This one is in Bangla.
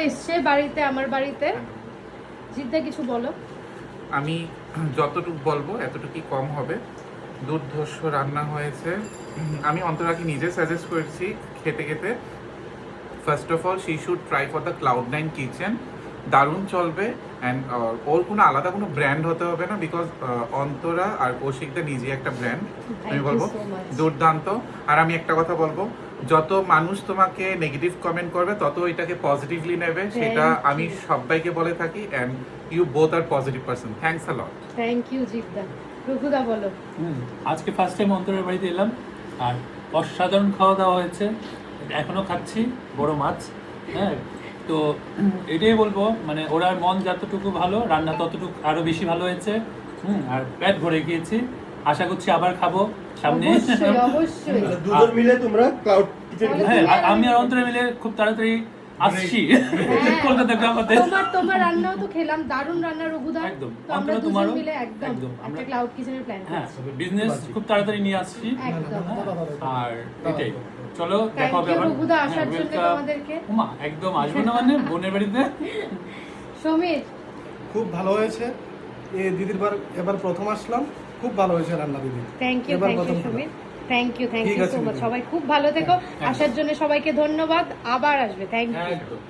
এসছে বাড়িতে, আমার বাড়িতে। জিদ্দা কিছু বলো। আমি যতটুকু বলবো এতটুকুই কম হবে। দুর্ধর্ষ রান্না হয়েছে। আমি অন্তরাকে নিজে সাজেস্ট করেছি খেতে খেতে। First of all she should try for the Cloud9 kitchen. দারুণ চলবে। অ্যান্ড ওর কোনো আলাদা কোনো ব্র্যান্ড হতে হবে না, বিকজ অন্তরা আর কৌশিকদা নিজে একটা ব্র্যান্ড। আমি বলবো দুর্দান্ত। আর আমি একটা কথা বলবো, যত মানুষ তোমাকে নেগেটিভ কমেন্ট করবে তত এটাকে পজিটিভলি নেবে, সেটা আমি সবাইকে বলে থাকি। And you both are positive person. Thanks a lot. Thank you জিদ্দা। রঘুদা বলো। আজকে ফার্স্ট টাইম অন্তরের বাড়িতে এলাম, আর অসাধারণ খাওয়া দাওয়া হয়েছে। এখনো খাচ্ছি বড় মাছ। হ্যাঁ, তো এটাই বলবো, মানে ওরা মন যতটুকু ভালো, রান্না ততটুকু আরো বেশি ভালো হয়েছে। আর পেট ভরে গিয়েছি। আশা করছি আবার খাবো সামনে। অবশ্যই অবশ্যই। দুজন মিলে তোমরা ক্লাউড কিচেন। হ্যাঁ, আমি আর অন্তরে মিলে খুব তাড়াতাড়ি আসছি কলকাতা গ্রামাতে। তোমার রান্নাও তো খেলাম, দারুণ রান্না রঘুদা। একদম। তো আমরা অন্তরা দুজন তোমারও মিলে একদম একটা ক্লাউড কিচেনের প্ল্যান হ্যাঁ, করছি। বিজনেস খুব তাড়াতাড়ি নিয়ে আসছি। একদম। আর এটাই, চলো দেখা হবে আবার। রঘুদা আসার জন্য তোমাদেরকে। ওমা একদম আসবে না মানে বোনের বাড়িতে। সমীর খুব ভালো হয়েছে। এই দিদির এবার প্রথম আসলাম, খুব ভালো হয়েছে রান্না দিদি। Thank you Samir. Thank you ঠিক আছে সো মাচ। দিদি। সবাই খুব ভালো থেকো। আসার জন্য সবাইকে ধন্যবাদ। আবার আসবে। Thank you. একদম।